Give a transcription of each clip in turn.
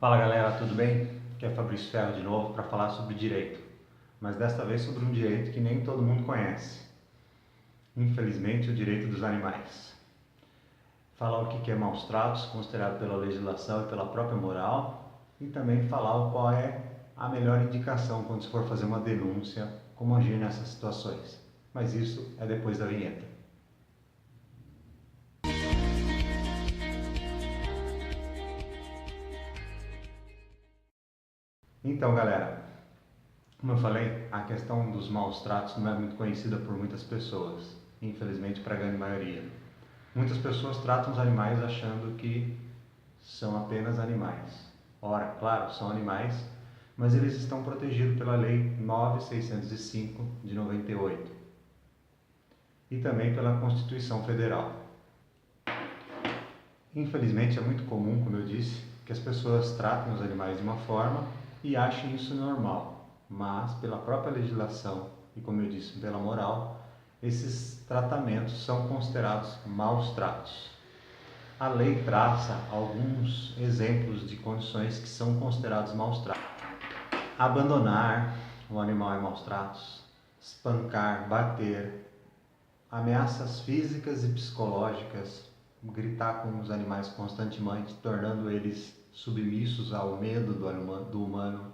Fala galera, tudo bem? Aqui é Fabrício Ferro de novo para falar sobre direito, mas desta vez sobre um direito que nem todo mundo conhece. Infelizmente, o direito dos animais. Falar o que é maus tratos, considerado pela legislação e pela própria moral, e também falar qual é a melhor indicação quando se for fazer uma denúncia, como agir nessas situações. Mas isso é depois da vinheta. Então galera, como eu falei, a questão dos maus tratos não é muito conhecida por muitas pessoas, infelizmente para a grande maioria. Muitas pessoas tratam os animais achando que são apenas animais. Ora, claro, são animais, mas eles estão protegidos pela Lei 9.605 de 98 e também pela Constituição Federal. Infelizmente é muito comum, como eu disse, que as pessoas tratem os animais de uma forma e achem isso normal, mas pela própria legislação e, como eu disse, pela moral, esses tratamentos são considerados maus tratos. A lei traça alguns exemplos de condições que são considerados maus tratos. Abandonar o animal em maus tratos, espancar, bater, ameaças físicas e psicológicas, gritar com os animais constantemente, tornando eles submissos ao medo do humano,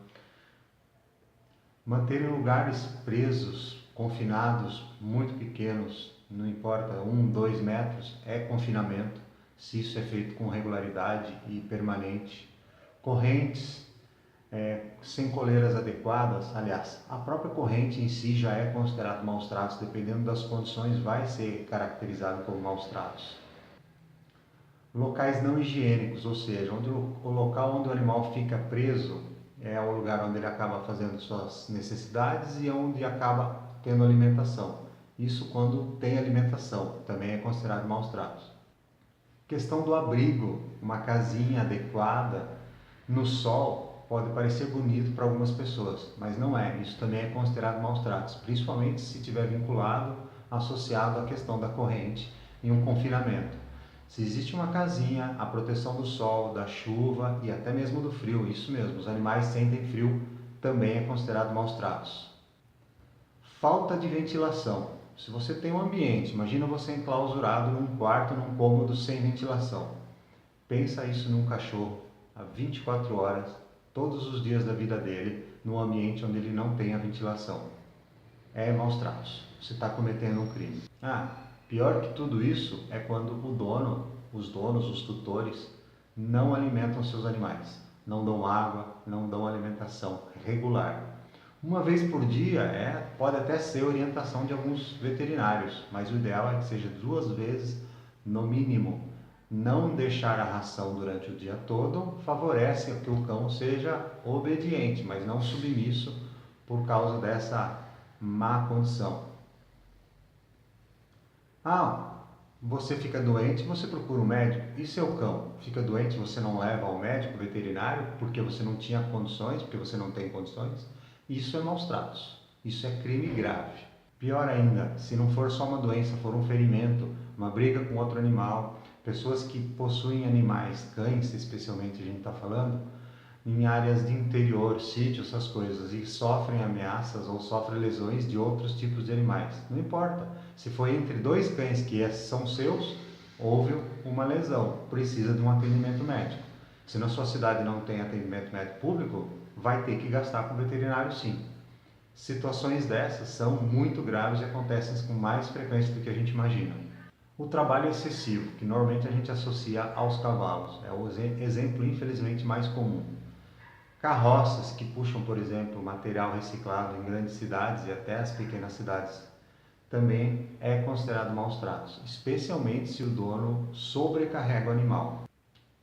manter em lugares presos, confinados, muito pequenos, não importa, 1, 2 metros, é confinamento, se isso é feito com regularidade e permanente. Correntes sem coleiras adequadas, aliás, a própria corrente em si já é considerado maus tratos, dependendo das condições vai ser caracterizado como maus tratos. Locais não higiênicos, ou seja, o local onde o animal fica preso é o lugar onde ele acaba fazendo suas necessidades e onde acaba tendo alimentação. Isso quando tem alimentação, também é considerado maus tratos. Questão do abrigo, uma casinha adequada no sol pode parecer bonito para algumas pessoas, mas não é. Isso também é considerado maus tratos, principalmente se estiver vinculado, associado à questão da corrente em um confinamento. Se existe uma casinha, a proteção do sol, da chuva e até mesmo do frio, isso mesmo, os animais sentem frio, também é considerado maus tratos. Falta de ventilação. Se você tem um ambiente, imagina você enclausurado num quarto, num cômodo sem ventilação. Pensa isso num cachorro, há 24 horas, todos os dias da vida dele, num ambiente onde ele não tem a ventilação. É maus tratos. Você está cometendo um crime. Pior que tudo isso é quando os donos, os tutores, não alimentam seus animais. Não dão água, não dão alimentação regular. Uma vez por dia pode até ser orientação de alguns veterinários, mas o ideal é que seja 2 vezes no mínimo. Não deixar a ração durante o dia todo favorece que o cão seja obediente, mas não submisso por causa dessa má condição. Você fica doente, você procura um médico. E seu cão fica doente, você não leva ao médico veterinário porque você não tinha condições, porque você não tem condições? Isso é maus tratos. Isso é crime grave. Pior ainda, se não for só uma doença, for um ferimento, uma briga com outro animal, pessoas que possuem animais, cães especialmente a gente está falando, em áreas de interior, sítio, essas coisas, e sofrem ameaças ou sofrem lesões de outros tipos de animais. Não importa, se foi entre 2 cães que são seus, houve uma lesão, precisa de um atendimento médico. Se na sua cidade não tem atendimento médico público, vai ter que gastar com o veterinário sim. Situações dessas são muito graves e acontecem com mais frequência do que a gente imagina. O trabalho excessivo, que normalmente a gente associa aos cavalos, é o exemplo infelizmente mais comum. Carroças que puxam, por exemplo, material reciclado em grandes cidades e até as pequenas cidades também é considerado maus tratos, especialmente se o dono sobrecarrega o animal.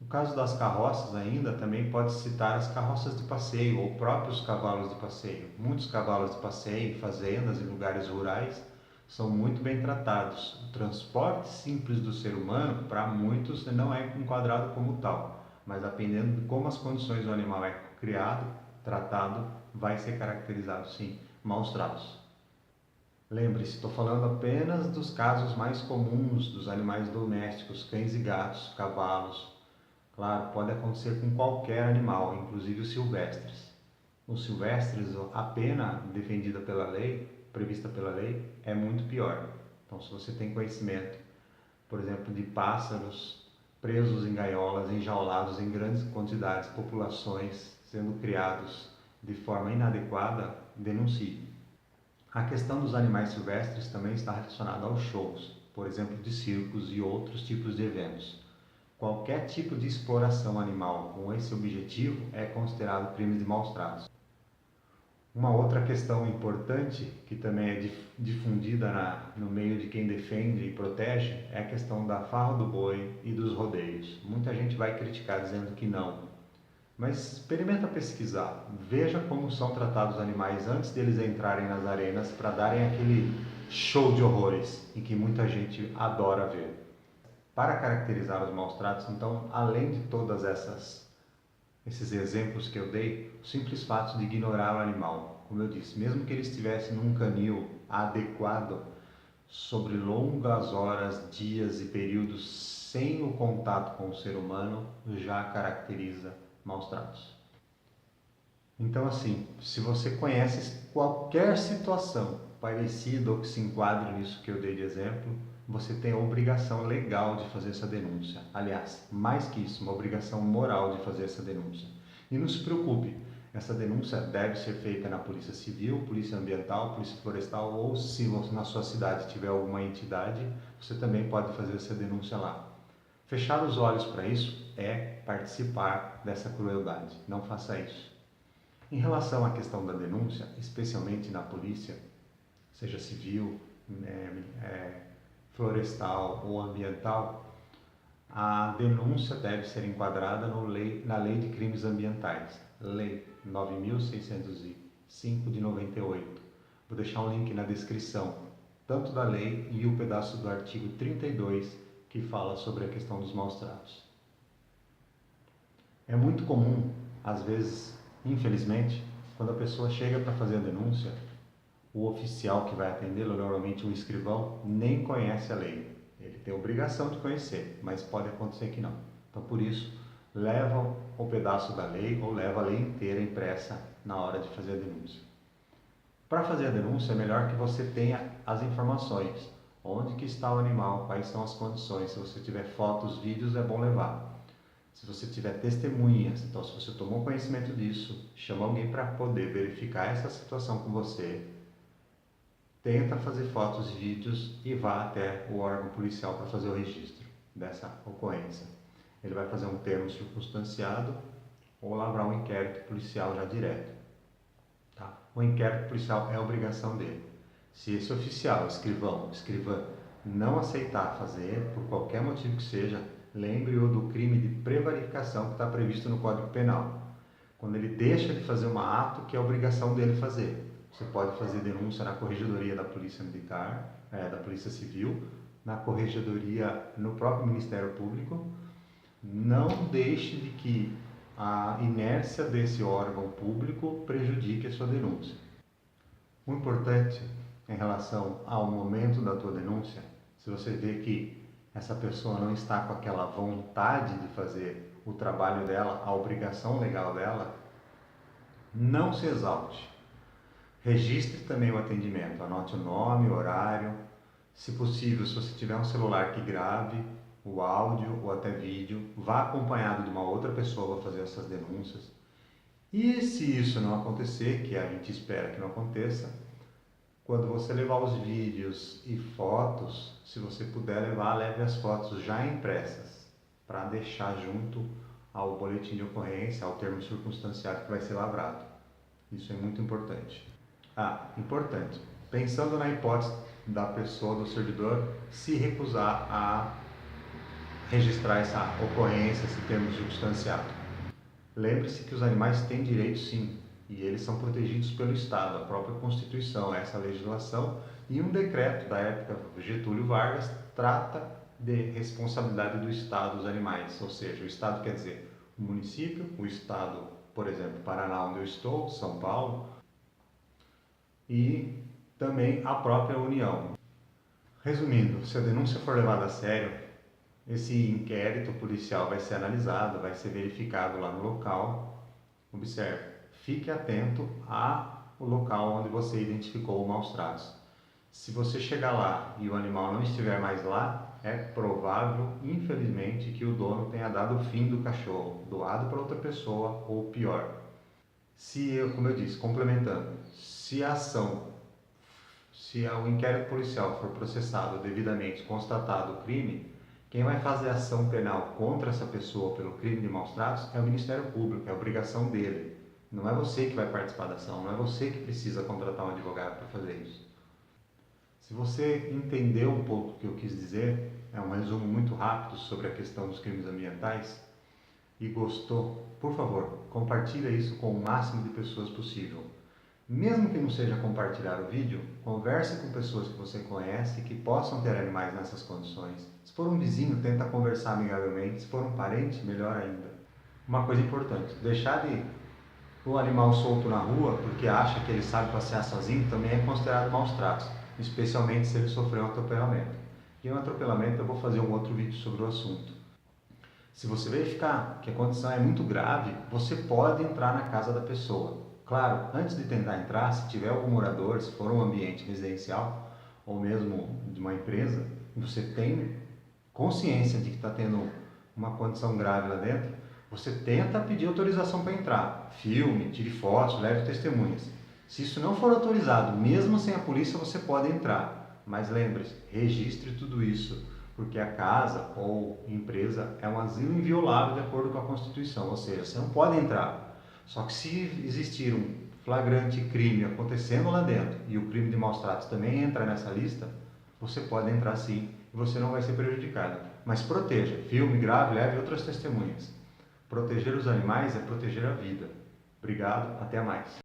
No caso das carroças ainda, também pode citar as carroças de passeio ou próprios cavalos de passeio. Muitos cavalos de passeio, fazendas e lugares rurais são muito bem tratados. O transporte simples do ser humano, para muitos, não é enquadrado como tal, mas dependendo de como as condições do animal é criado, tratado, vai ser caracterizado sim, maus tratos. Lembre-se, estou falando apenas dos casos mais comuns dos animais domésticos, cães e gatos, cavalos. Claro, pode acontecer com qualquer animal, inclusive os silvestres. Os silvestres, a pena defendida pela lei, prevista pela lei, é muito pior. Então, se você tem conhecimento, por exemplo, de pássaros presos em gaiolas, enjaulados em grandes quantidades, populações sendo criados de forma inadequada, denuncie. A questão dos animais silvestres também está relacionada aos shows, por exemplo, de circos e outros tipos de eventos. Qualquer tipo de exploração animal com esse objetivo é considerado crime de maus tratos. Uma outra questão importante, que também é difundida no meio de quem defende e protege, é a questão da farra do boi e dos rodeios. Muita gente vai criticar dizendo que não, mas experimenta pesquisar, veja como são tratados os animais antes deles entrarem nas arenas para darem aquele show de horrores em que muita gente adora ver. Para caracterizar os maus tratos, então, além de todas esses exemplos que eu dei, o simples fato de ignorar o animal, como eu disse, mesmo que ele estivesse num canil adequado, sobre longas horas, dias e períodos sem o contato com o ser humano, já caracteriza maus tratos. Então, assim, se você conhece qualquer situação parecida ou que se enquadre nisso que eu dei de exemplo, você tem a obrigação legal de fazer essa denúncia. Aliás, mais que isso, uma obrigação moral de fazer essa denúncia. E não se preocupe, essa denúncia deve ser feita na Polícia Civil, Polícia Ambiental, Polícia Florestal, ou se na sua cidade tiver alguma entidade, você também pode fazer essa denúncia lá. Fechar os olhos para isso é participar dessa crueldade. Não faça isso. Em relação à questão da denúncia, especialmente na polícia, seja civil, florestal ou ambiental, a denúncia deve ser enquadrada na Lei de Crimes Ambientais, Lei 9.605 de 98. Vou deixar um link na descrição, tanto da lei e o pedaço do artigo 32 que fala sobre a questão dos maus tratos. É muito comum, às vezes, infelizmente, quando a pessoa chega para fazer a denúncia, o oficial que vai atendê-lo, normalmente um escrivão, nem conhece a lei. Ele tem a obrigação de conhecer, mas pode acontecer que não. Então, por isso, leva o pedaço da lei ou leva a lei inteira impressa na hora de fazer a denúncia. Para fazer a denúncia, é melhor que você tenha as informações. Onde que está o animal, quais são as condições. Se você tiver fotos, vídeos, é bom levar. Se você tiver testemunhas, então se você tomou conhecimento disso, chama alguém para poder verificar essa situação com você, tenta fazer fotos e vídeos e vá até o órgão policial para fazer o registro dessa ocorrência. Ele vai fazer um termo circunstanciado ou lavrar um inquérito policial já direto. Tá? O inquérito policial é a obrigação dele. Se esse oficial, escrivã, não aceitar fazer, por qualquer motivo que seja, lembre-o do crime de prevaricação que está previsto no Código Penal. Quando ele deixa de fazer um ato que é obrigação dele fazer. Você pode fazer denúncia na Corregedoria da Polícia Militar, da Polícia Civil, na Corregedoria no próprio Ministério Público. Não deixe de que a inércia desse órgão público prejudique a sua denúncia. O importante em relação ao momento da tua denúncia, se você vê que essa pessoa não está com aquela vontade de fazer o trabalho dela, a obrigação legal dela, não se exalte. Registre também o atendimento, anote o nome, o horário. Se possível, se você tiver um celular que grave o áudio ou até vídeo, vá acompanhado de uma outra pessoa para fazer essas denúncias. E se isso não acontecer, que a gente espera que não aconteça, quando você levar os vídeos e fotos, se você puder levar, leve as fotos já impressas, para deixar junto ao boletim de ocorrência, ao termo circunstanciado que vai ser lavrado. Isso é muito importante. Importante, pensando na hipótese da pessoa, do servidor, se recusar a registrar essa ocorrência, esse termo circunstanciado. Lembre-se que os animais têm direitos sim, e eles são protegidos pelo Estado, a própria Constituição, essa legislação, e um decreto da época Getúlio Vargas trata de responsabilidade do Estado dos animais, ou seja, o Estado quer dizer o município, o Estado, por exemplo, Paraná, onde eu estou, São Paulo, e também a própria União. Resumindo, se a denúncia for levada a sério, Esse inquérito policial vai ser analisado, vai ser verificado lá no local. Observe, fique atento ao local onde você identificou o maus tratos. Se você chegar lá e o animal não estiver mais lá, é provável, infelizmente, que o dono tenha dado o fim do cachorro, doado para outra pessoa ou pior. Como eu disse, complementando, se o inquérito policial for processado devidamente, constatado o crime, quem vai fazer ação penal contra essa pessoa pelo crime de maus tratos é o Ministério Público, é obrigação dele. Não é você que vai participar da ação, não é você que precisa contratar um advogado para fazer isso. Se você entendeu um pouco o que eu quis dizer, é um resumo muito rápido sobre a questão dos crimes ambientais, e gostou, por favor, compartilhe isso com o máximo de pessoas possível. Mesmo que não seja compartilhar o vídeo, converse com pessoas que você conhece que possam ter animais nessas condições. Se for um vizinho, tenta conversar amigavelmente. Se for um parente, melhor ainda. Uma coisa importante, deixar o animal solto na rua porque acha que ele sabe passear sozinho também é considerado maus tratos, especialmente se ele sofreu um atropelamento. E um atropelamento eu vou fazer um outro vídeo sobre o assunto. Se você verificar que a condição é muito grave, você pode entrar na casa da pessoa. Claro, antes de tentar entrar, se tiver algum morador, se for um ambiente residencial ou mesmo de uma empresa, você tem consciência de que está tendo uma condição grave lá dentro, você tenta pedir autorização para entrar. Filme, tire fotos, leve testemunhas. Se isso não for autorizado, mesmo sem a polícia, você pode entrar. Mas lembre-se, registre tudo isso, porque a casa ou empresa é um asilo inviolável de acordo com a Constituição, ou seja, você não pode entrar. Só que se existir um flagrante crime acontecendo lá dentro e o crime de maus tratos também entra nessa lista, você pode entrar sim e você não vai ser prejudicado. Mas proteja, filme, grave, leve outras testemunhas. Proteger os animais é proteger a vida. Obrigado, até mais.